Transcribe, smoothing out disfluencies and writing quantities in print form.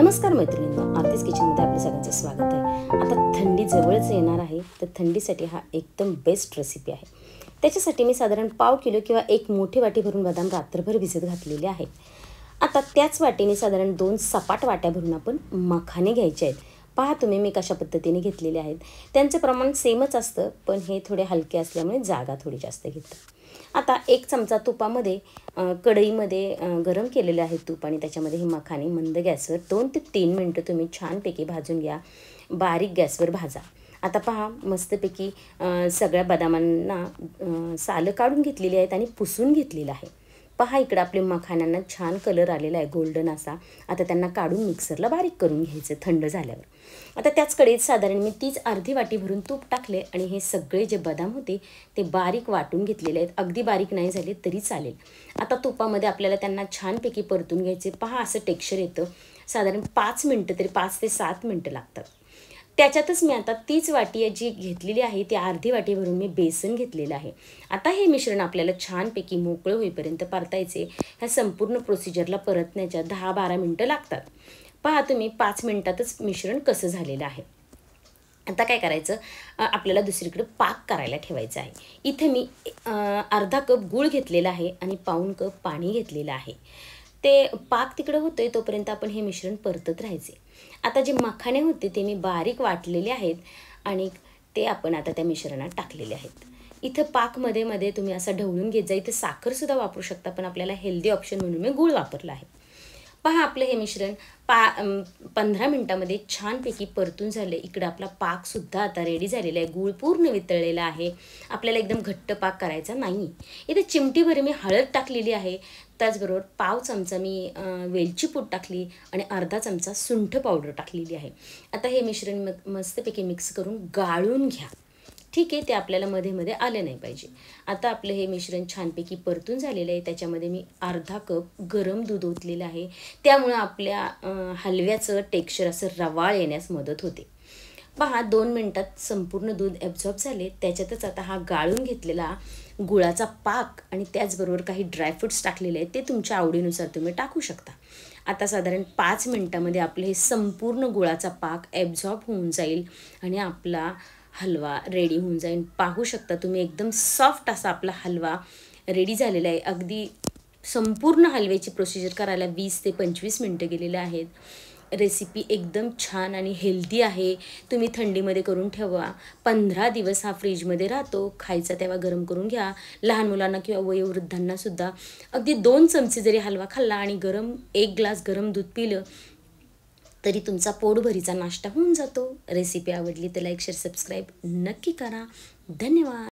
नमस्कार मैत्रिणींनो, आरतीज किचनमध्ये आपले सगळ्यांचं स्वागत आहे। आता थंडी जवळच येणार आहे, तर थंडीसाठी हा एकदम बेस्ट रेसिपी आहे। त्याच्यासाठी मी साधारण पाव किलो किंवा एक मोठी वाटी भरून बदाम रात्रभर भिजत घातलेले आहेत। आता त्याच वाटीने साधारण 2 सपाट वाट्या भरून आपण मखाने घ्यायचे आहेत। पहा तुम्ही मी कशा पद्धतीने घेतलेले आहेत। त्यांचे प्रमाण सेमच असतं, पण हे थोडे हलके असल्यामुळे जागा थोडी जास्त घेतात। आता 1 चमचा तुपामध्ये कढईमध्ये गरम केलेले आहे तूप आणि त्याच्यामध्ये हे मखाने मंद गॅसवर 2 ते 3 मिनिटं तुम्ही छानपैकी भाजून घ्या। बारीक गॅसवर भाजा। आता पहा मस्तपैकी सगळ्या बदामांना सालं काढून घेतलेली आहेत आणि पुसून घेतलेलं आहे। पहा इकडे आपले मखान्यांना छान कलर आलेला आहे गोल्डन असा। आता त्यांना काढून मिक्सरला बारीक करून घ्यायचं थंड झाल्यावर। आता त्याच कढईत साधारण मी तीच अर्धी वाटी भरून तूप टाकले आणि हे सगळे जे बदाम होते ते बारीक वाटून घेतलेले आहेत। अगदी बारीक नाही झाले तरी चालेल। आता तुपामध्ये आपल्याला त्यांना छानपैकी परतून घ्यायचे। पहा असं टेक्स्चर येतं। साधारण 5 मिनिटं तरी 5 ते 7 मिनिटं लागतात। त्याच्यातच मी आता तीच वाटी जी घेतलेली आहे ती अर्धी वाटी भरून मी बेसन घेतलेलं आहे। आता हे मिश्रण आपल्याला छानपैकी मोकळं होईपर्यंत परतायचे। ह्या संपूर्ण प्रोसिजरला परतण्याच्या 10-12 मिनिटं लागतात। पहा तुम्ही 5 मिनिटातच मिश्रण कसं झालेलं आहे। आता काय करायचं, आपल्याला दुसरीकडे पाक करायला ठेवायचा आहे। इथे मी अर्धा कप गूळ घेतलेला आहे आणि पाऊण कप पाणी घेतलेलं आहे। ते पाक तिकडे होतोय तोपर्यंत आपण हे मिश्रण परतत राहायचे। आता जे मखाने होते ते मी बारीक वाटलेले आहेत आणि ते आपण आता त्या मिश्रणात टाकलेले आहेत। इथं पाक मध्ये मध्ये तुम्ही असं ढवळून घेत जा। इथे साखर सुद्धा वापरू शकता, पण आपल्याला हेल्दी ऑप्शन म्हणून मी गूळ वापरला आहे। पहा आपलं हे मिश्रण 15 मिनिटांमध्ये छानपैकी परतून झाले। इकडे आपला पाक सुद्धा आता रेडी झालेला आहे। गूळ पूर्ण वितळलेला आहे। आपल्याला एकदम घट्ट पाक करायचा नाही। इथे चिमटीभर मी हळद टाकलेली आहे। त्याचबरोबर पाव चमचा मी वेलची पूड टाकली आणि अर्धा चमचा सुंठ पावडर टाकलेली आहे। आता हे मिश्रण मस्तपैकी मिक्स करून गाळून घ्या। ठीक आहे, ते आपल्याला मध्ये मध्ये आले नाही पाहिजे। आता आपलं हे मिश्रण छानपैकी परतून झालेलं आहे। त्याच्यामध्ये मी अर्धा कप गरम दूध ओतलेलं आहे। त्यामुळे आपल्या हलव्याचं टेक्स्चर असं रवाळ येण्यास मदत होते। पहा 2 मिनिटात संपूर्ण दूध ॲब्झॉर्ब झाले। त्याच्यातच आता हा गाळून घेतलेला गुळाचा पाक आणि त्याचबरोबर काही ड्रायफ्रूट्स टाकलेले आहेत, ते तुमच्या आवडीनुसार तुम्ही टाकू शकता। आता साधारण 5 मिनिटांमध्ये आपले हे संपूर्ण गुळाचा पाक ॲब्झॉर्ब होऊन जाईल आणि आपला हलवा रेडी होऊन जाईल। पाहू शकता तुम्ही एकदम सॉफ्ट असा आपला हलवा रेडी झालेला आहे। अगदी संपूर्ण हलव्याची प्रोसिजर करायला 20 ते 25 मिनिटं गेलेले आहेत। रेसिपी एकदम छान आणि हेल्दी आहे। तुम्ही थंडीमध्ये करून ठेवा। 15 दिवस हा फ्रीजमध्ये राहतो। खायचा तेव्हा गरम करून घ्या। लहान मुलांना किंवा वयोवृद्धांना सुद्धा अगदी 2 चमचे जरी हलवा खाल्ला आणि 1 ग्लास गरम दूध पिलं तरी तुमचा पोटभरीचा नाश्ता होऊन जातो। रेसिपी आवडली तर लाईक शेअर सबस्क्राईब नक्की करा। धन्यवाद।